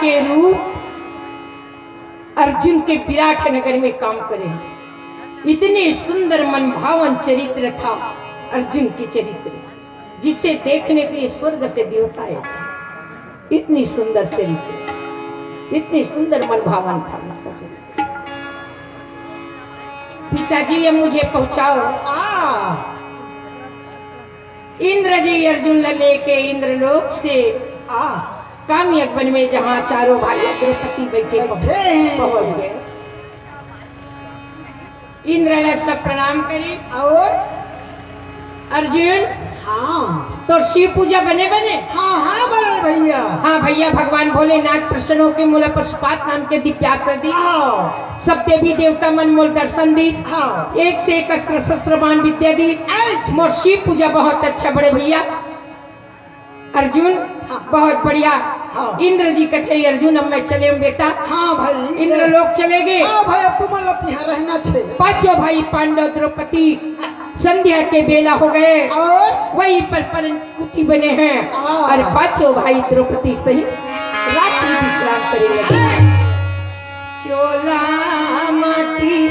के रूप अर्जुन के विराट नगर में काम करे। इतने सुंदर मनभावन चरित्र था अर्जुन के चरित्र, जिसे देखने के लिए स्वर्ग से देवता आए थे। इतनी सुंदर चरित्र, इतनी सुंदर मनभावन था उसका चरित्र। पिताजी अब मुझे पहुंचाओ। इंद्र जी अर्जुन लेके इंद्रलोक से काम्यक वन में जहाँ चारों भाई द्रौपदी बैठे पहुंच गए। इंद्र सब प्रणाम करे और अर्जुन तो शिव पूजा बने बने। हाँ बड़े भैया। हाँ भैया, भगवान भोलेनाथ प्रसन्न होकर मूल पशुपात नाम के दिव्यास्त्र दी। सब देवी देवता मन मोल दर्शन दी। एक से एक अस्त्र शस्त्रवान विद्या दी। मोर शिव पूजा बहुत अच्छा बड़े भैया। अर्जुन बहुत बढ़िया। इंद्र जी कहते अर्जुन अब मैं चले बेटा। हाँ भाई। इंद्र लोग चले गए। हाँ भाई, अब तुम यहाँ रहना चाहिए। पांचों भाई पांडव द्रौपदी संध्या के बेला हो गए और वहीं पर परन कुटी बने हैं और पांचों भाई द्रौपदी सही रात्रि विश्राम करे लगे। चोला माटी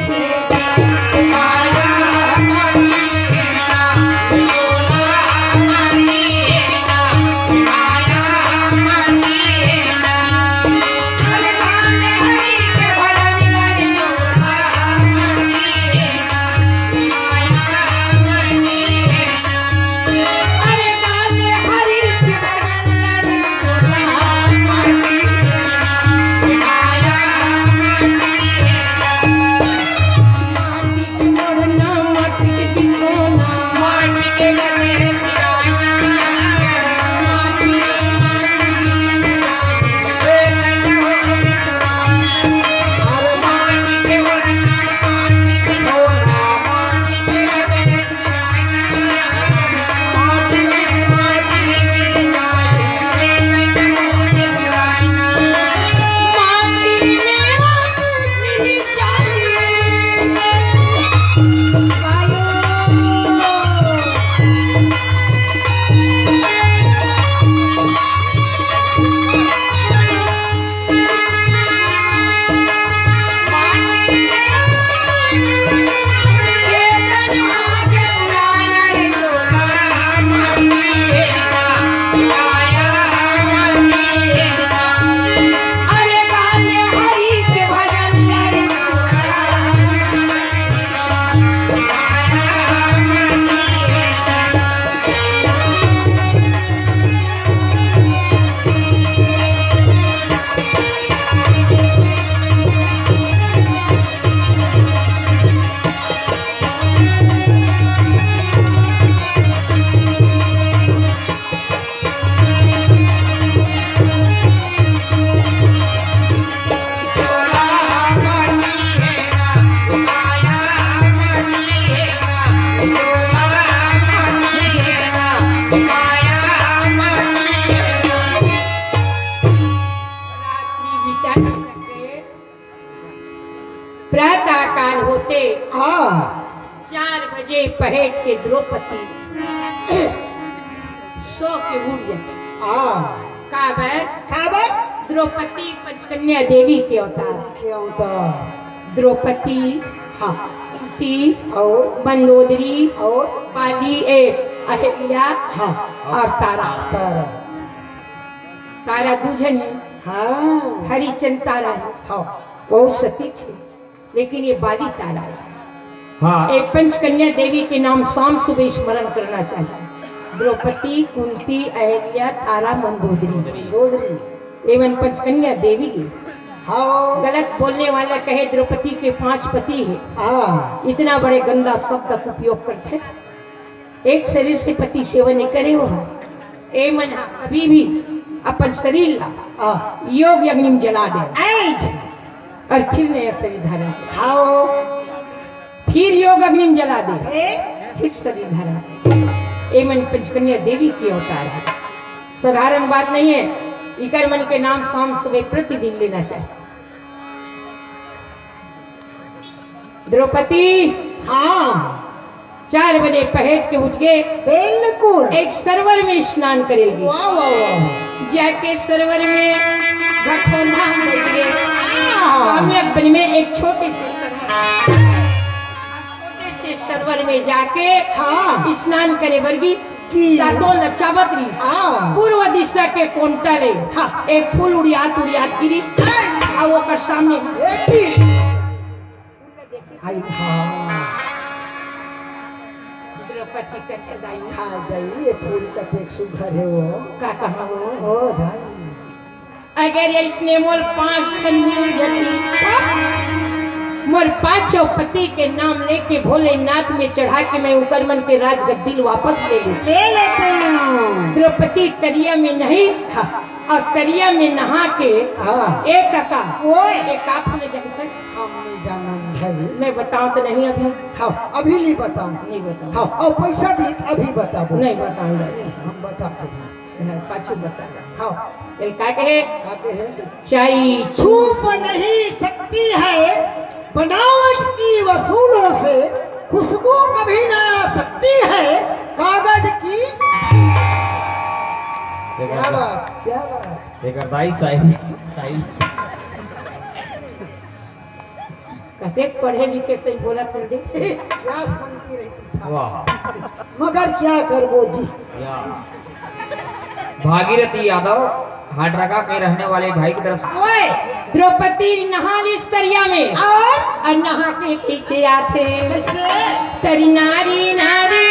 प्रातः काल होते 4 बजे पहट के द्रौपदी सो के उठ जाती। काबर द्रौपदी पंचकन्या देवी के अवतार। द्रौपदी कुंती और मंदोदरी और बाली अहिल्या और तारा। तारा दूजन हरिचंद तारा है। बहुत सती छे, लेकिन ये बाली तारा है। एक पंचकन्या देवी के नाम शाम सुबह स्मरण करना चाहिए। द्रौपदी, कुंती, अहिल्या, तारा, मंदोदरी एवं पंचकन्या देवी। गलत बोलने वाला कहे द्रौपदी के 5 पति है। इतना बड़े गंदा शब्द का उपयोग करते। एक शरीर से पति सेवा नहीं करे वो है। ए मन अभी भी अपन शरीर ला योग अग्नि में जला दे और फिर नया शरीर धारण फिर योग अग्नि में जला दे फिर शरीर धारण। एमन पंचकन्या देवी की अवतार है। साधारण बात नहीं है। इकर मन के नाम शाम सुबह प्रतिदिन लेना चाहिए। द्रौपदी 4 बजे पहट के उठ के बिल्कुल एक सरोवर में स्नान करेगी। जाके सरोवर में घटोंधा बैठ गए। कामयाब बन में एक छोटे से सरोवर में जाके स्नान करे वर्गी तातो लचावत रही। पूर्व दिशा के कोंटा रे एक फूल उड़ियात उड़ियात गिरी और वो कर सामने द्रौपदी कथे दाई दाई ये फूल कते सुघर है वो का कहा वो ओ दाई अगर ये इसने मोल 5 छन मिल जाती मोर 5 पति के नाम लेके भोलेनाथ में चढ़ा के मैं उकर मन के राज गद्दिल वापस ले लेते हैं। द्रौपदी तरिया में नहीं और तरिया में नहा के एक का वो एक आप ने जानते हमने जाना भाई मैं बताऊं तो नहीं अभी हाँ अभी नहीं बताऊं नहीं बताऊं हाँ और पैसा दी अभी बताओ नहीं बताऊंगा हम बता देंगे पाछू बता हाँ क्या कहे चाई छुप नहीं सकती है बनावट की वसूलों से खुशबू कभी ना आ सकती है कागज की क्या बात दाई शायरी कहते पढ़े लिखे से बोला कर दे क्या सुनती रहती वाह मगर क्या कर वो जी भागीरथी यादव हाटरका के रहने वाले भाई की तरफ द्रौपदी नहा ली इस तरिया में और नहा के कैसे आते तरी नारी नारी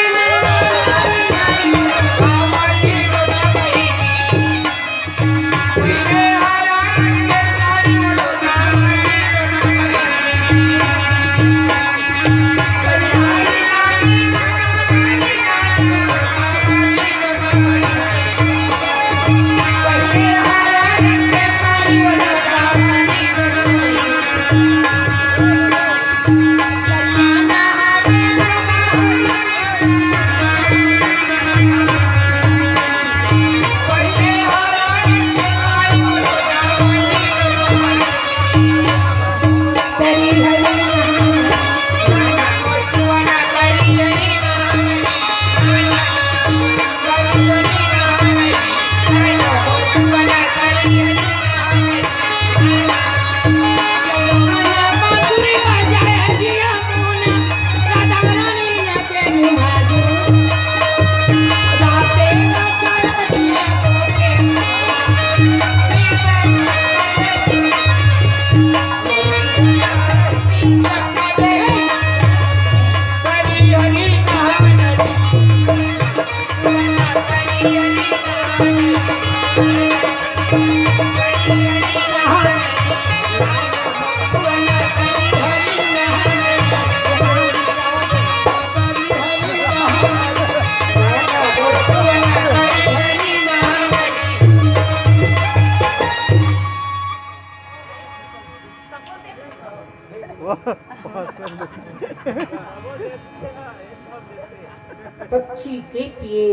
पक्षी के किए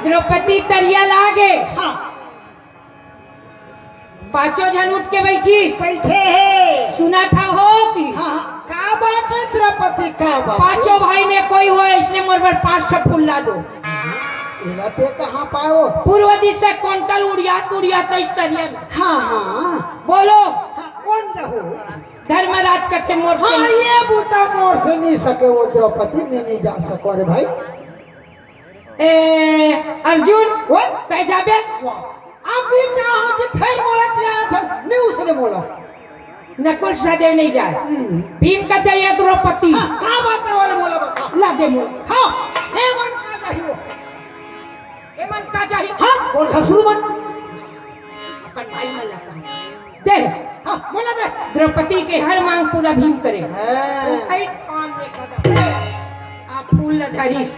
द्रौपदी तरिया लागे पांचों जन उठ के बैठी बैठे है सुना था हो कि का बात है द्रौपदी का बात पांचों भाई में कोई हो इसने मोर पर 5 ठप फूल ला दो इलाते कहाँ पाओ पूर्व दिशा कोंटल उड़िया तुड़िया इस तरिया हाँ बोलो कौन रहो धर्मराज कथे मोर से ये बूता मोर से नहीं सके वो द्रौपदी में नहीं जा सको रे भाई अर्जुन वो पैजाबे अभी क्या हो जी फिर बोला क्या था नहीं उसने बोला नकुल सहदेव नहीं जाए भीम का तरिया द्रौपदी क्या बात है वाला बोला बता ला दे मोर हाँ हे मन का चाहिए ए मन का चाहिए हाँ कौन खसरू मन अपन भाई में लगा दे हाँ बोला दे द्रौपदी के हर मांग पूरा भीम करे इस काम में कदम आप फूल धरिस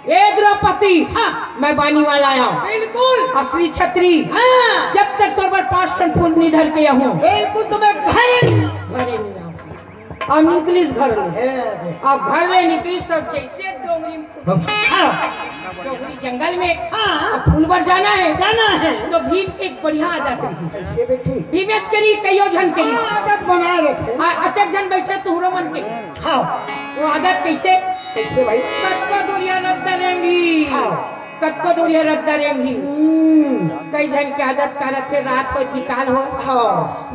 ए द्रौपदी मैं बानी वाला आया हूँ बिल्कुल असली छतरी जब तक तोर पर 5 टन फूल नहीं धर के हूँ बिल्कुल तुम्हें घरे नहीं और निकलिस घर में अब घर में निकली सब जैसे डोंगरी डोंगरी जंगल में फूल जाना है तो भीम की एक बढ़िया आदत रही भीमेश करी कईयो जन करी आदत बना रखे अतक जन बैठे तुहरो मन के वो आदत कैसे भाई कतको दुनिया न तरंग रेंगी कतको दूर है रद्दा रेंगी कई जन के आदत करत है रात हो निकाल हो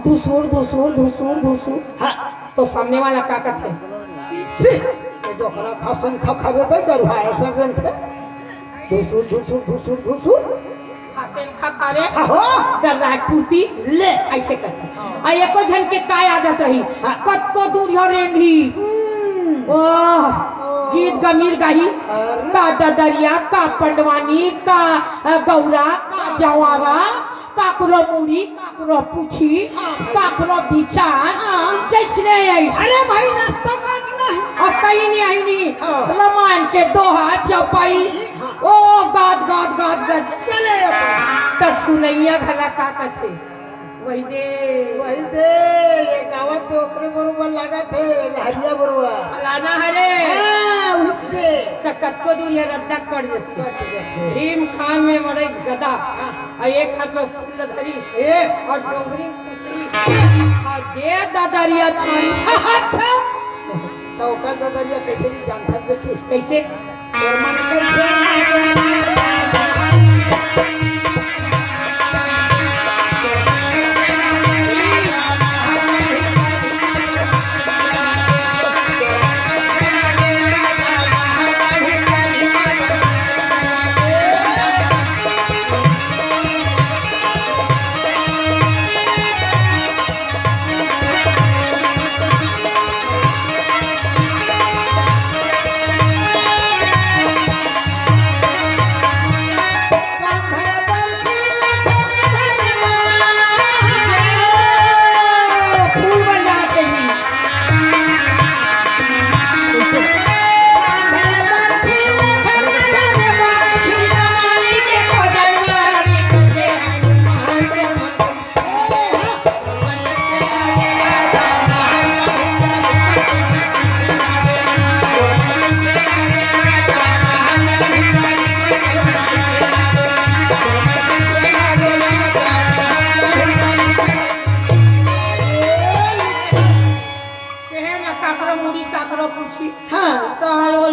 धुसूर धुसूर धुसूर धुसूर तो सामने वाला का कहते जो खरा खासन खावे तो डरवा ऐसा रंग थे धुसूर धुसूर धुसूर धुसूर खासन खा रे डर रहा पूर्ति ले ऐसे कहते आ एको जन के काय आदत रही कतको दूर हो रेंगी ओह गीत गमीर गाही का ददरिया का पंडवानी का गौरा का जवारा काकरो मुड़ी काकरो पूछी काकरो बिचार जैसने अरे भाई नाश्ता काटना है अब कहीं नहीं आई नहीं रामायण के दोहा चौपाई ओ गाद गाद गाद गाद चले तो सुनैया घला का कथे वही दे ये गावत तो ओकरे बरोबर लगा थे लहरिया बरोबर फलाना हरे उससे तो कतको दूर ये रद्दा कट जाते भीम खान में मरइस गदा और एक हाथ में फूल धरिस और डोंगरी पुछरी और दे दादरिया छानी अच्छा तो ओकर दादरिया कैसे नहीं जानता बेटी कैसे और मन कैसे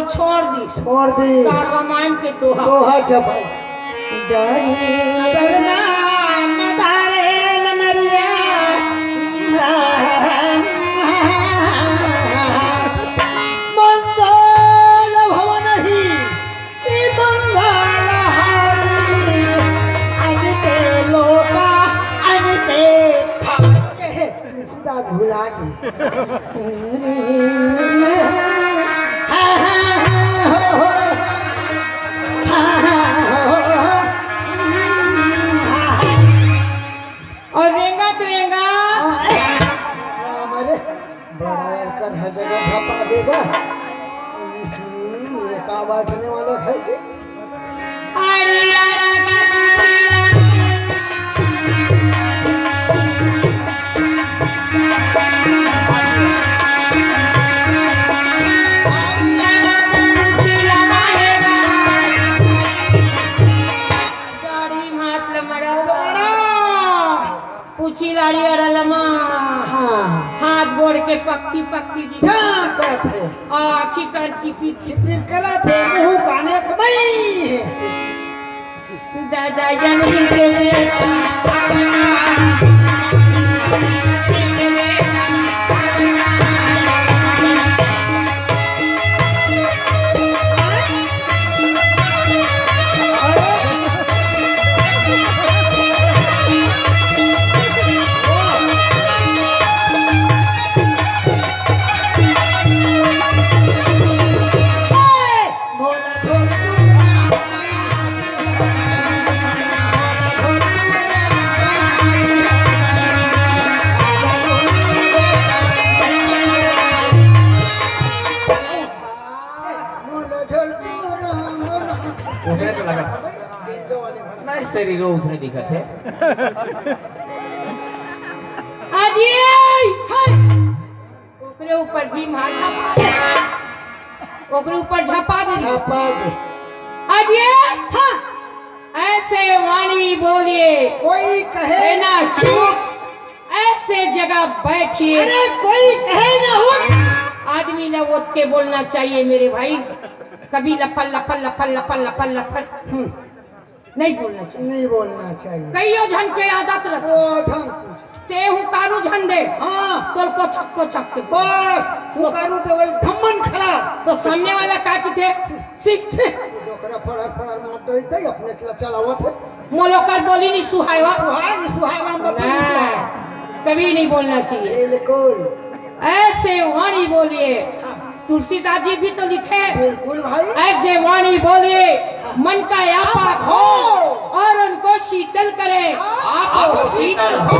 छोड़ दी रामायण के दोहा दोहा जब डरना मदारे नरिया मंगल भवन ही मंगल हारी अनते लोका अनते सीधा भुला की और रेंगा त्रेंगा बड़ा कर है जगह धपा देगा ये का बैठने वाला है कि लाड़ी अड़लमा हाथ गोड़ के पक्की पक्की कहते आखी कर चिपी चिपी करा थे मुंह काने कमाई दादा जन के उसने तो लगा नहीं शरीर उसने दिखा थे आजी ओकरे ऊपर भी माथा ओकरे ऊपर झपा दे आजी हाँ ऐसे वाणी बोलिए कोई कहे ना चुप ऐसे जगह बैठिए अरे कोई कहे ना हो आदमी ने वो के बोलना चाहिए मेरे भाई, कभी लफल लफल लफल लफल लफल लफल नहीं बोलना चाहिए। नहीं बोलना चाहिए। कईयो झन के आदत रहते ओ ढंग ते हूँ कारू झंडे हाँ तोल को छक के बस तू करू तो वही धम्मन खराब तो सामने वाला का की थे सीख डोकरा फड़र फड़र मार दे थे अपने के चलावत है मोलो कर बोली नहीं सुहायवा सुहाय राम बता कभी नहीं बोलना चाहिए। बिल्कुल ऐसे वाणी बोलिए, तुलसीदास जी भी तो लिखे बिल्कुल भाई। ऐसे वाणी बोलिए मन का आपा खो और उनको शीतल करे आपो शीतल हो।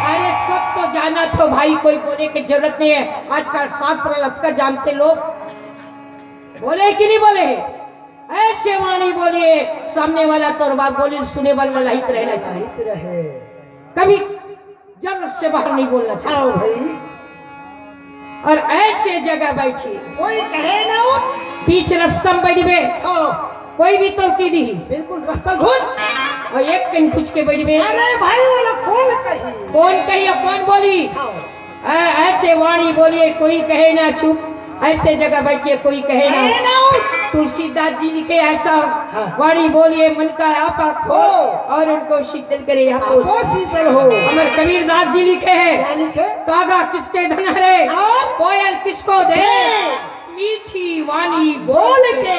अरे सब तो जाना तो भाई, कोई बोले की जरूरत नहीं है। आजकल शास्त्र लटका जानते लोग, बोले कि नहीं बोले? ऐसे वाणी बोलिए सामने वाला तो बात बोली सुने वाला लहित रहना चाहिए, कभी जरूरत से बाहर नहीं बोलना चाहिए भाई। और ऐसे जगह बैठी कोई कहे ना उठ बीच रास्ता में बैठी बे कोई भी तो की दी बिल्कुल रास्ता घुस और एक कहीं पूछ के बैठी बे। अरे भाई वाला कौन कही और कौन बोली? ऐसे वाणी बोलिए कोई कहे ना चुप, ऐसे जगह बैठिए कोई कहे ना। तुलसीदास जी लिखे ऐसा वाणी बोलिए मन का आपा खो और उनको शीतल करे आपको शीतल हो। अमर कबीरदास जी लिखे हैं कागा किसके धन हरे कोयल किसको दे, मीठी वाणी बोल के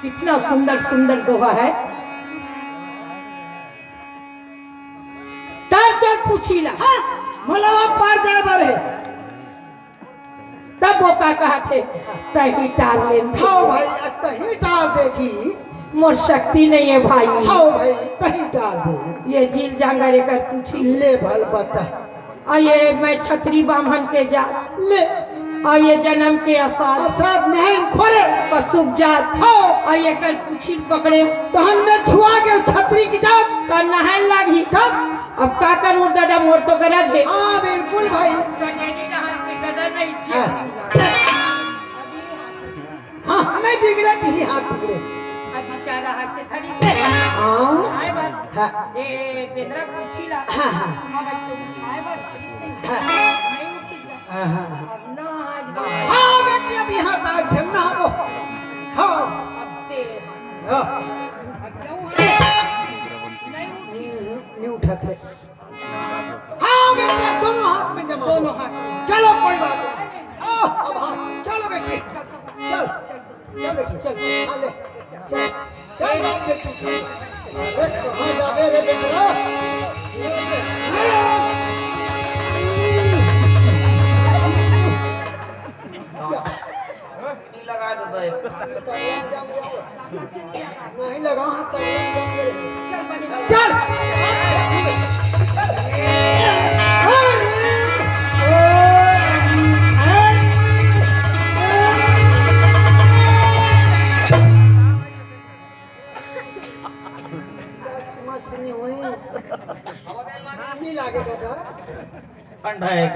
कितना सुंदर सुंदर दोहा है। तर पूछीला मलावा पार जाबर है तब वो का कहा थे तही टाल ले भाई तही टाल देखी मोर शक्ति नहीं है भाई। भाई तही टाल दे ये झील जांगर कर पूछी ले भल बता और ये मैं छतरी बामन के जात ले और ये जन्म के असाद नहीं खोरे पशुक जात और ये कर पूछी पकड़े तहन में छुआ के छतरी की जात का नहल लागी तब अब का करूं दादा मोर तो गरज है। हाँ बिल्कुल भाई गदर नहीं हाँ हमें बिगड़े भी हाथ बिगड़े बेचारा हाथ से धरी से आए बात ए बेंद्रा पूछीला अब ऐसे उठाए बात नहीं उठीला अब ना आज हाँ बेटी अभी हाथ आ झमना हो हाँ अब ते नहीं उठाते हाँ बेटी दोनों हाथ में जब दोनों हाथ चलो कोई बात नहीं चलो बेटी चल चल बेटी चल हाँ ले चल चल बेटी हाँ जावे रे बेटा लगा दो नहीं लगा हाथ चल ठंडा है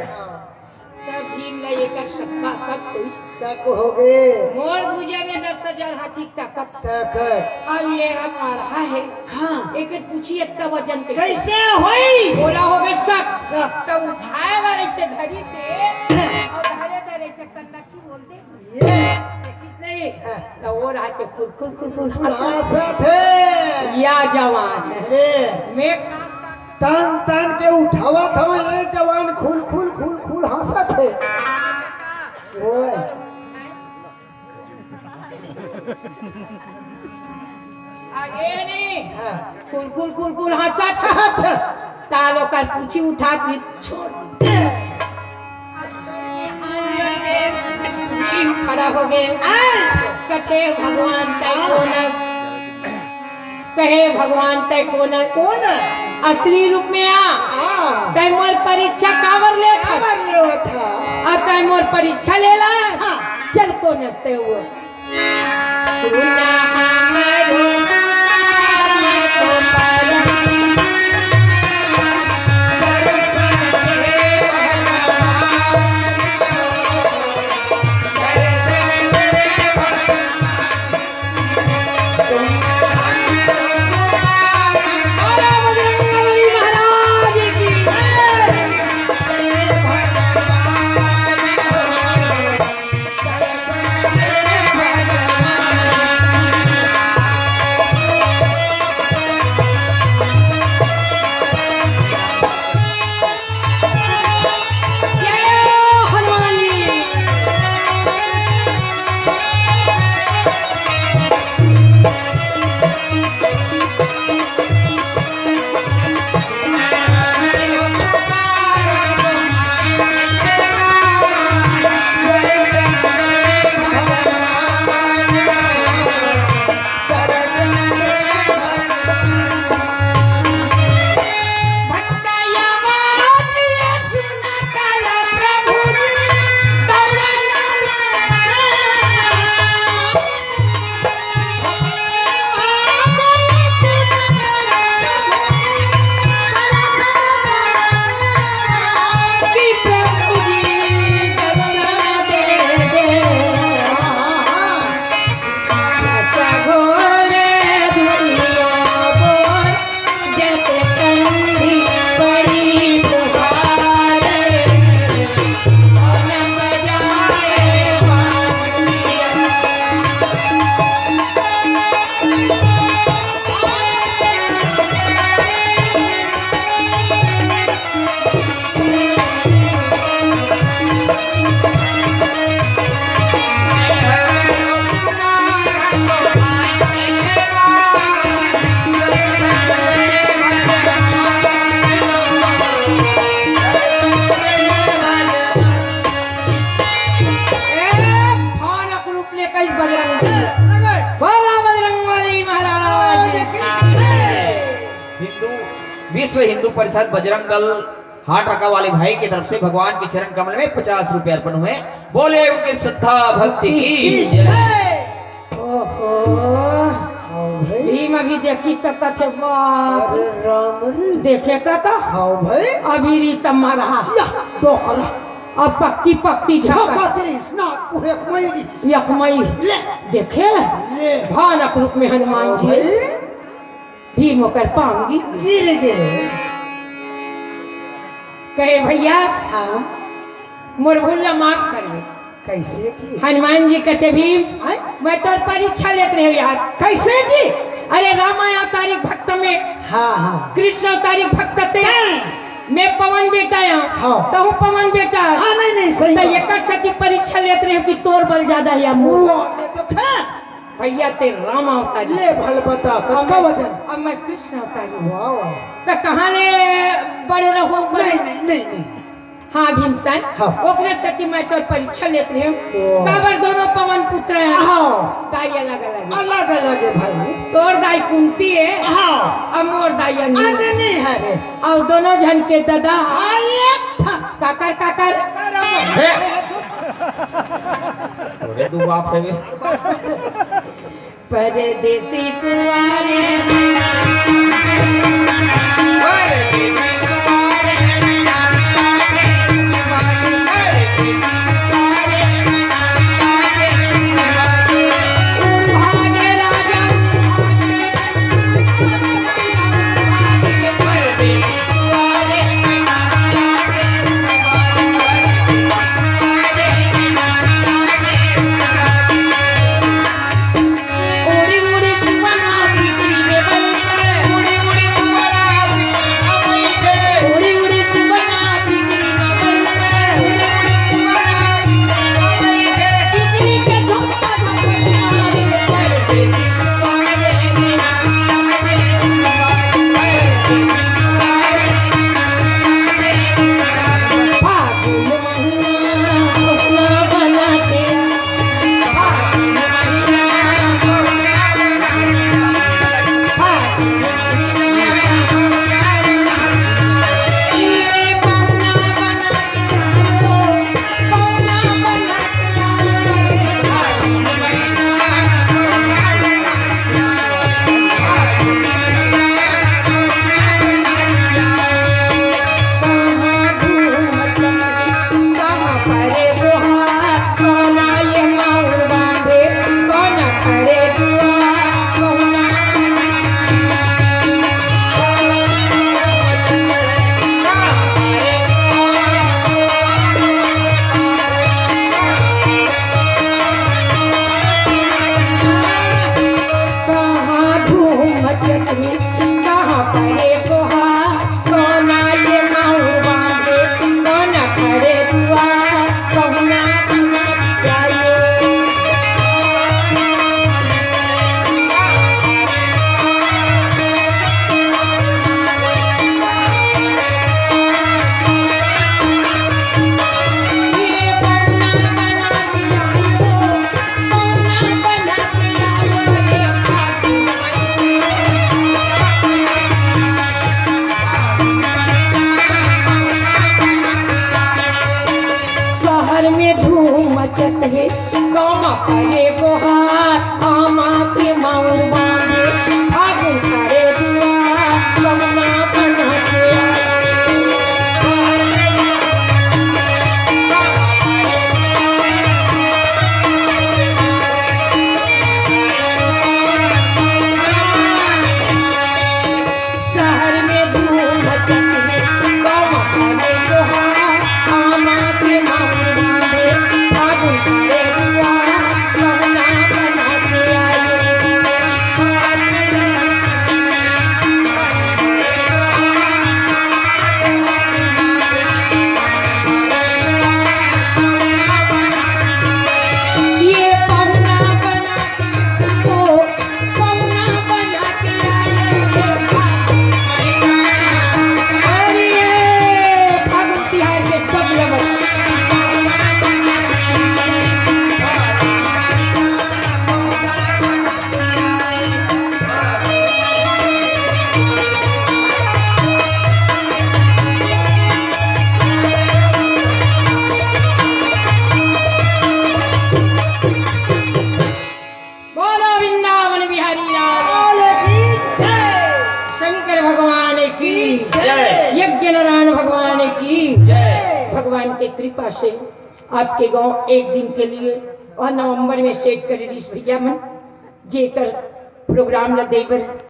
तब भीम ला एक सबका सब कोई शक हो गए मोर भुजा में 10,000 हाथी ताकत ताकत अब ये हमारा है हाँ एक पूछिए का वजन कैसे होई बोला होगा शक तो उठाए वाले से धरी से और धरे धरे से कंधा की बोलते ये नहीं तो वो रहते खुल खुल खुल खुल हंसत है या जवान ले मैं तन तन के उठावा था ये जवान खुल खुल खुल खुल हंसत है ओए आगे नहीं हाँ खुल खुल खुल खुल हंसत अच्छा तालो कर पूछी उठा के छोड़ खड़ा हो गए कथे भगवान तय कोनस कहे भगवान तय कोनस कौन असली रूप में आ तय मोर परीक्षा कावर ले था और तय मोर परीक्षा ले ला चल कोनस ते हुआ सुना हमारो विश्व हिंदू परिषद बजरंग दल हाट रखा वाले भाई की तरफ से भगवान के चरण कमल में 50 रुपए अर्पण हुए। बोले उनकी श्रद्धा भक्ति की जय। हाँ भाई भीम अभी देखी तो कथे बाप अरे राम रे देखे का हाँ भाई अभी रीत मारा या डोकरा अब पक्की पक्की झका झका तेरी स्नाक उहे कमाई यकमई ले देखे ले भयानक रूप में हनुमान जी भाई भीम होकर पाऊंगी गिर गए कहे भैया हाँ मोर भूला माफ कर दे। कैसे की हनुमान जी कहते भीम आय मैं तो परीक्षा लेते रहे यार। कैसे जी? अरे रामा अवतारी भक्त में हाँ हाँ कृष्ण अवतारी भक्त थे मैं पवन बेटा हाँ। तो हूँ पवन बेटा हाँ नहीं नहीं सही तो बात। एक सती परीक्षा लेते रहे कि तोर बल ज्यादा है या मोर। वो ये तो खा भैया ते राम अवतारी ले भल बता अब कत्ता मैं- वजन अब मैं कृष्ण अवतारी हूँ। वाह वाह तो कहाँ ले बड़े रहो नहीं नहीं नहीं नहीं हाँ भीमसेन हाँ। ओकरे सती मैं तोर परीक्षा लेते रहे ओ। काबर दोनों पवन पुत्र हैं हाँ दाई अलग अलग है। अलग अलग है भाई तोर दाई कुंती है हाँ और मोर दाई अन्नी आगे नहीं है रे और दोनों जन के दादा आये था काकर काकर अरे तू बाप है बे। परदेसी सुवारे उड़ भागे राजा उड़ी उड़ी सुवना पीटी के बल शंकर भगवान की जय। यज्ञ नारायण भगवान की जय। भगवान की कृपा से आपके गांव एक दिन के लिए और नवंबर में सेट कर भैया मन जेकर प्रोग्राम ल देवर